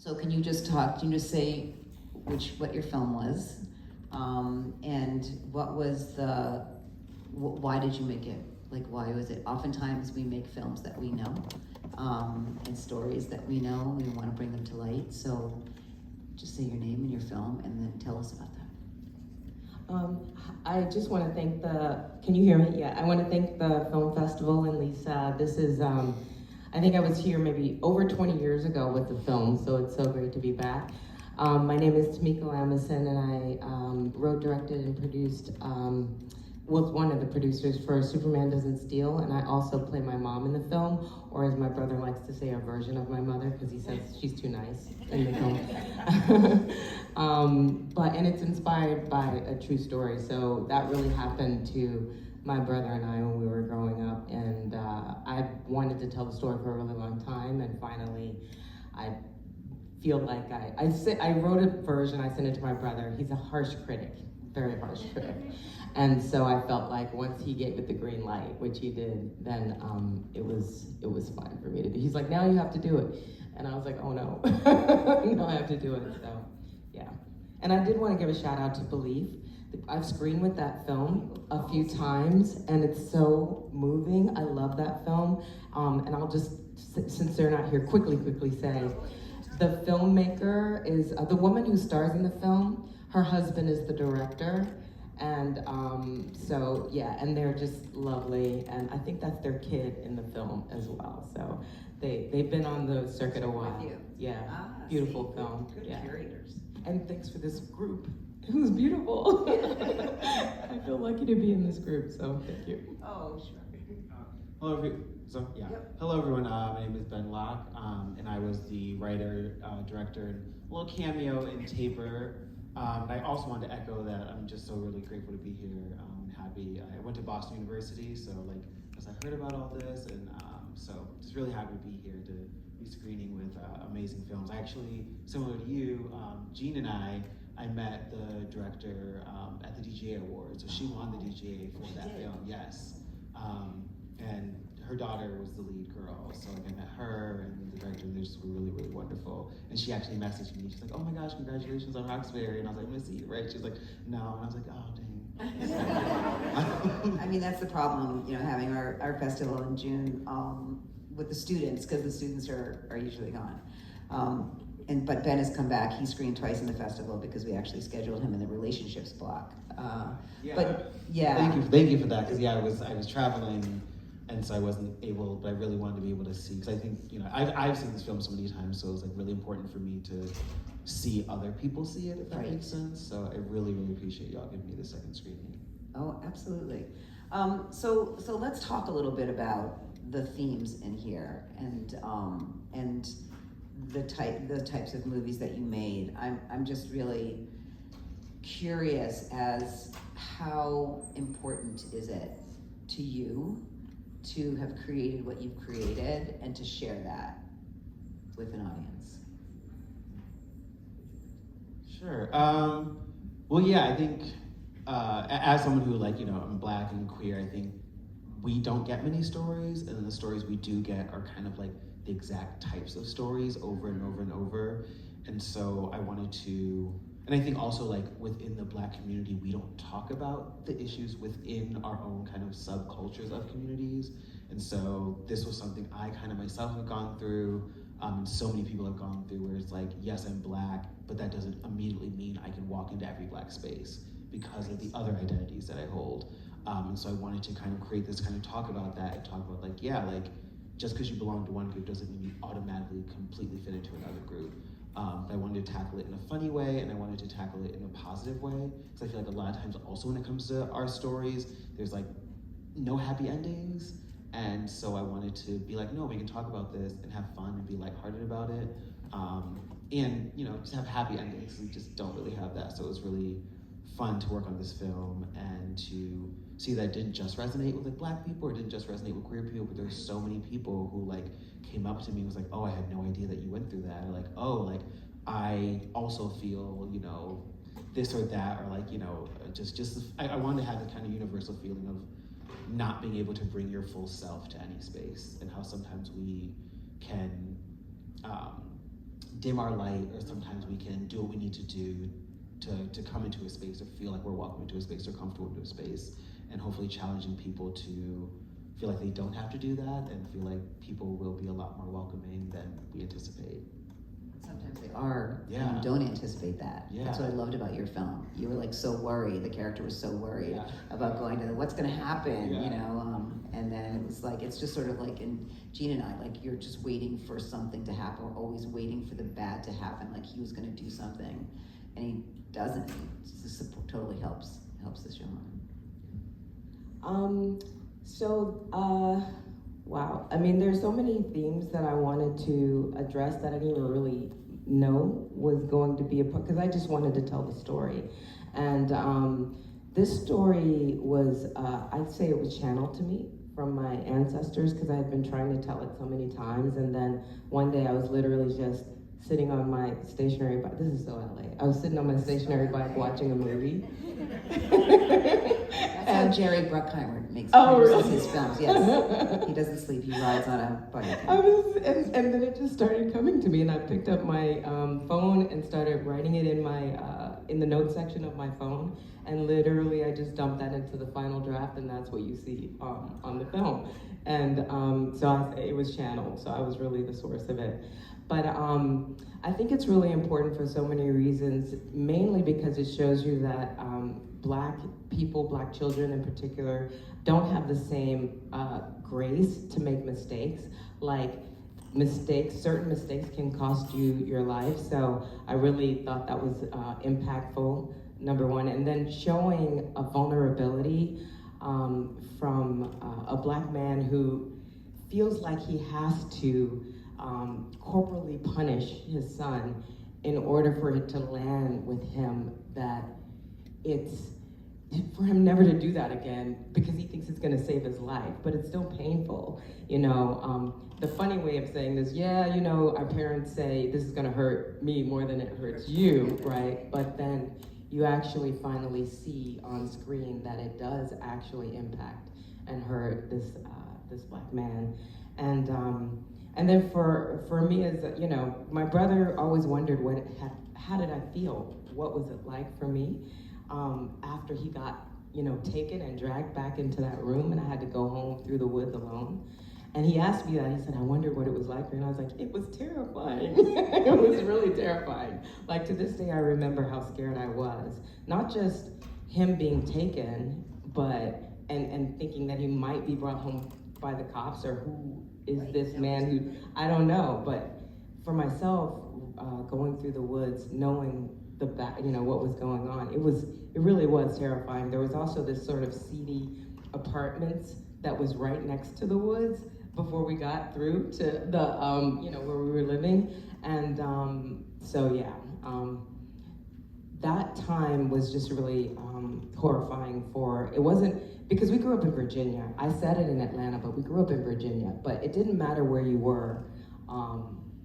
So can you just say what your film was, and what was why did you make it? Like, why was it? Oftentimes we make films that we know, and stories that we know, we want to bring them to light. So just say your name and your film, and then tell us about that. I just want to thank can you hear me? Yeah, I want to thank the film festival and Lisa. This is, I think I was here maybe over 20 years ago with the film, so it's so great to be back. My name is Tamika Lamison, and I wrote, directed, and produced, was one of the producers for Superman Doesn't Steal, and I also play my mom in the film, or as my brother likes to say, a version of my mother, because he says she's too nice in the film. And it's inspired by a true story, so that really happened to my brother and I when we were growing up, and I wanted to tell the story for a really long time, and finally I feel like I wrote a version, I sent it to my brother. He's a harsh critic, very harsh critic. And so I felt like once he gave it the green light, which he did, then it was fine for me to do. He's like, now you have to do it. And I was like, oh no, no, I have to do it, so yeah. And I did want to give a shout out to Belief. I've screened with that film a few times, and it's so moving. I love that film. And I'll just, since they're not here, quickly say, the filmmaker is, the woman who stars in the film, her husband is the director. And so, yeah, and they're just lovely. And I think that's their kid in the film as well. So they've been on the circuit a while. Yeah, beautiful film. Good yeah. curators. And thanks for this group. It was beautiful. I feel lucky to be in this group, so thank you. Oh, sure. Hello, Hello, everyone. My name is Ben Locke, and I was the writer, director, and a little cameo in Taper. I also wanted to echo that I'm just so really grateful to be here. Happy. I went to Boston University, so as I heard about all this, and so just really happy to be here to be screening with amazing films. I actually, similar to you, Jean and I met the director at the DGA Awards, so she won the DGA for that film. Yes. And her daughter was the lead girl, so I met her and the director, and they just were really, really wonderful. And she actually messaged me, she's like, oh my gosh, congratulations on Roxbury, and I was like, I'm gonna see you, right? She's like, no, and I was like, oh dang. I mean, that's the problem, having our festival in June with the students, because the students are usually gone. But Ben has come back. He screened twice in the festival because we actually scheduled him in the relationships block. But yeah. Thank you for that, because I was traveling, and so I wasn't able, but I really wanted to be able to see, because I think, I've seen this film so many times, so it was really important for me to see other people see it, if that makes sense. So I really, really appreciate y'all giving me the second screening. Oh, absolutely. So let's talk a little bit about the themes in here and the types of movies that you made. I'm just really curious as how important is it to you to have created what you've created and to share that with an audience? Sure. Well, yeah, I think as someone who I'm Black and queer, I think we don't get many stories, and the stories we do get are kind of the exact types of stories over and over and over. And so I wanted to, and I think also within the Black community, we don't talk about the issues within our own kind of subcultures of communities. And so this was something I kind of myself have gone through, and so many people have gone through, where it's yes, I'm Black, but that doesn't immediately mean I can walk into every Black space because of the other identities that I hold. And so I wanted to kind of create this kind of talk about that, and talk about just because you belong to one group doesn't mean you automatically completely fit into another group. I wanted to tackle it in a funny way, and I wanted to tackle it in a positive way, because I feel a lot of times also when it comes to our stories, there's no happy endings. And so I wanted to be no, we can talk about this and have fun and be lighthearted about it. And just have happy endings. We just don't really have that. So it was really fun to work on this film and to see that it didn't just resonate with Black people, or it didn't just resonate with queer people, but there's so many people who came up to me and was oh, I had no idea that you went through that, or oh, I also feel this or that, or I wanted to have the kind of universal feeling of not being able to bring your full self to any space, and how sometimes we can dim our light, or sometimes we can do what we need to do to come into a space or feel like we're welcome into a space or comfortable into a space, and hopefully challenging people to feel like they don't have to do that and feel like people will be a lot more welcoming than we anticipate. Sometimes they are, Yeah. and you don't anticipate that. Yeah. That's what I loved about your film. You were like so worried, the character was so worried Yeah. about going to what's gonna happen, Yeah. you know, and then it was like, it's just sort of like in Gene and I, like you're just waiting for something to happen. We're always waiting for the bad to happen, like he was gonna do something, and he doesn't. It just totally helps this genre. Wow. I mean, there's so many themes that I wanted to address that I didn't even really know was going to be a part, because I just wanted to tell the story. And this story was, I'd say it was channeled to me from my ancestors, because I had been trying to tell it so many times. And then one day I was literally just sitting on my stationary bike. This is so LA. I was sitting on my stationary bike watching a movie. That's how Jerry Bruckheimer makes his films. Yes, he doesn't sleep. He rides on a bike. And then it just started coming to me, and I picked up my phone and started writing it in my in the notes section of my phone, and literally I just dumped that into the final draft, and that's what you see on the film. And it was channeled, so I was really the source of it. But I think it's really important for so many reasons, mainly because it shows you that Black people, Black children in particular, don't have the same grace to make mistakes. Like certain mistakes can cost you your life. So I really thought that was impactful, number one. And then showing a vulnerability from a Black man who feels like he has to corporally punish his son in order for it to land with him, that it's for him never to do that again because he thinks it's going to save his life, but it's still painful, you know. The funny way of saying this, yeah, you know, our parents say this is going to hurt me more than it hurts you, right? But then you actually finally see on screen that it does actually impact and hurt this Black man. And then for me, as you know, my brother always wondered how did I feel? What was it like for me after he got, you know, taken and dragged back into that room, and I had to go home through the woods alone. And he asked me that. He said, "I wondered what it was like," and I was like, "It was terrifying." It was really terrifying. Like to this day, I remember how scared I was. Not just him being taken, but and thinking that he might be brought home by the cops, or who is this man who, I don't know. But for myself, going through the woods, knowing what was going on, it really was terrifying. There was also this sort of seedy apartments that was right next to the woods before we got through to the where we were living. And that time was just really horrifying. It wasn't, because we grew up in Virginia. I said it in Atlanta, but we grew up in Virginia. But it didn't matter where you were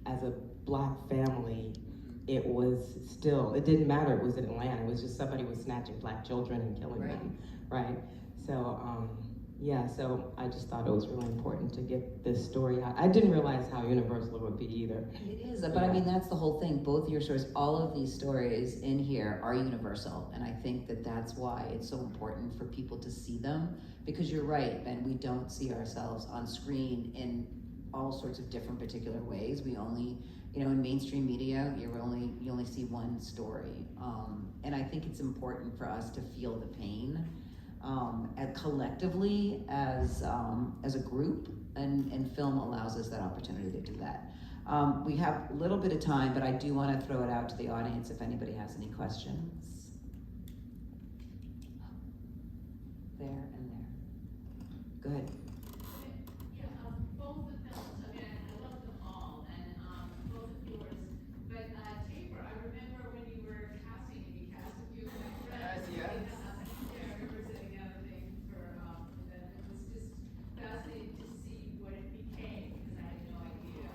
as a Black family. It didn't matter. It was in Atlanta. It was just somebody was snatching Black children and killing them, right? So, so I just thought it was really important to get this story out. I didn't realize how universal it would be either. It is, but I mean, that's the whole thing. Both your stories, all of these stories in here are universal. And I think that that's why it's so important for people to see them, because you're right, Ben, we don't see ourselves on screen in all sorts of different particular ways. We only, in mainstream media, you only see one story. And I think it's important for us to feel the pain collectively as a group, and film allows us that opportunity to do that. We have a little bit of time, but I do want to throw it out to the audience if anybody has any questions. There and there. Go ahead. Both the films, I mean, I love them all, and both of yours. But Tabor, I remember when you were casting, and you cast a few of my friends. Yes. I remember sitting down and thing for them. It was just fascinating to see what it became, because I had no idea.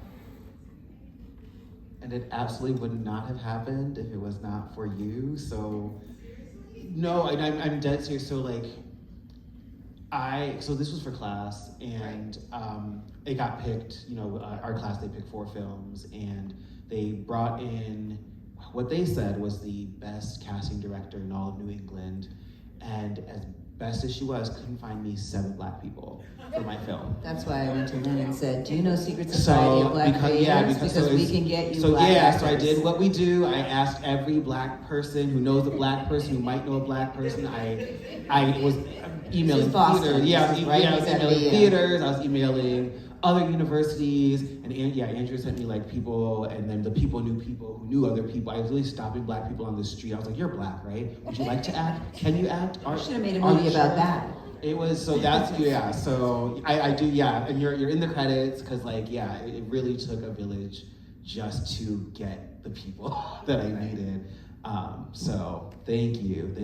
And it absolutely would not have happened if it was not for you. So, no, I'm dead serious. So so this was for class, and it got picked. Our class, they picked 4 films, and They brought in what they said was the best casting director in all of New England, and as best as she was, couldn't find me 7 Black people for my film. That's why I went to Lynn and said, do you know Secret Society of Black Creators? Because we can get you so Black yeah, actors. so I did what we do. I asked every Black person who knows a Black person who might know a Black person. I was emailing This is Boston. theaters. Yeah, I was, This is right I was next to emailing the, theaters. I was emailing other universities, and yeah, Andrew sent me like people, and then the people knew people who knew other people. I was really stopping Black people on the street. I was like, "You're Black, right? Would you like to act? Can you act? You should have made a movie about that. It was, so that's, yeah, so I do, yeah, and you're in the credits, because like, yeah, it really took a village just to get the people that I needed. So thank you.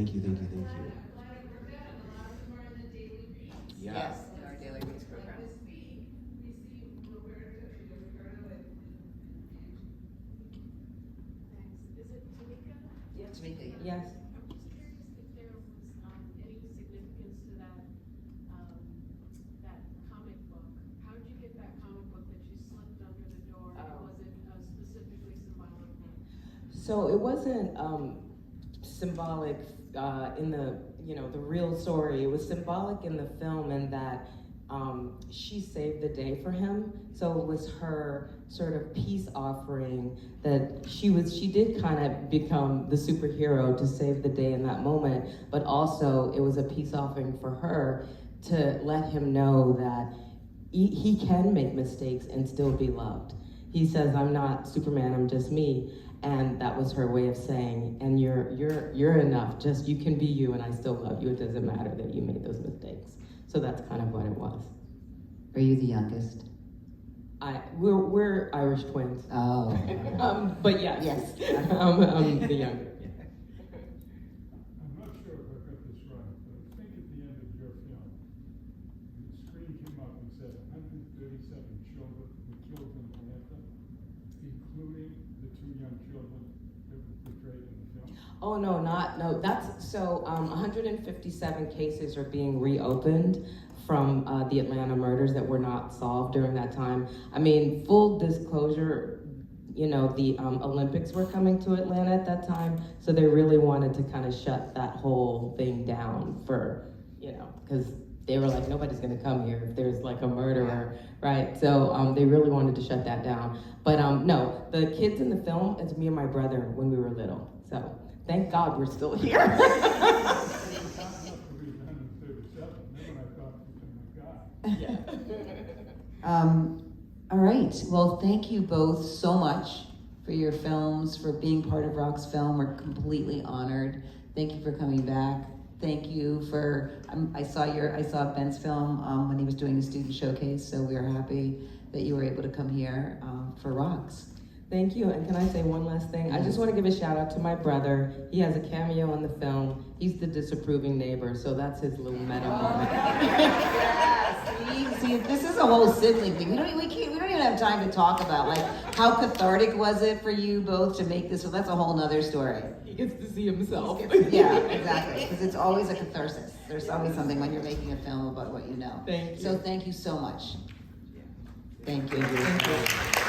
Yeah. Yes, in our Daily Reads program. Tamika, yeah. Yes. I'm just curious if there was any significance to that comic book. How did you get that comic book that you slipped under the door? Was it specifically symbolic? So it wasn't symbolic in the real story. It was symbolic in the film in that she saved the day for him. So it was her sort of peace offering that she did kind of become the superhero to save the day in that moment, but also it was a peace offering for her to let him know that he can make mistakes and still be loved. He says, "I'm not Superman, I'm just me." And that was her way of saying, and you're enough, just you can be you and I still love you. It doesn't matter that you made those mistakes. So that's kind of what it was. Are you the youngest? We're Irish twins. Oh. But yes. Yes. I'm the younger. I'm not sure if I got this right, but I think at the end of your film, the screen came up and said 137 children were killed in Atlanta, including the 2 young children that were portrayed in the film. Oh, no, that's, so 157 cases are being reopened from the Atlanta murders that were not solved during that time. I mean, full disclosure, the Olympics were coming to Atlanta at that time, so they really wanted to kind of shut that whole thing down for, because they were like, nobody's gonna come here if there's like a murderer, right? So they really wanted to shut that down. But no, the kids in the film, it's me and my brother when we were little. So thank God we're still here. Yeah. All right, well, thank you both so much for your films, for being part of ROXFILM. We're completely honored. Thank you for coming back. Thank you for, I saw Ben's film when he was doing the student showcase, so we are happy that you were able to come here for ROX. Thank you, and can I say one last thing? I just want to give a shout out to my brother. He has a cameo in the film. He's the disapproving neighbor, so that's his little meta moment. See, this is a whole sibling thing. We don't even have time to talk about like how cathartic was it for you both to make this. So that's a whole nother story. He gets to see himself. Yeah, exactly. Because it's always a catharsis. There's always something when you're making a film about what you know. Thank you. So thank you so much. Thank you. Thank you.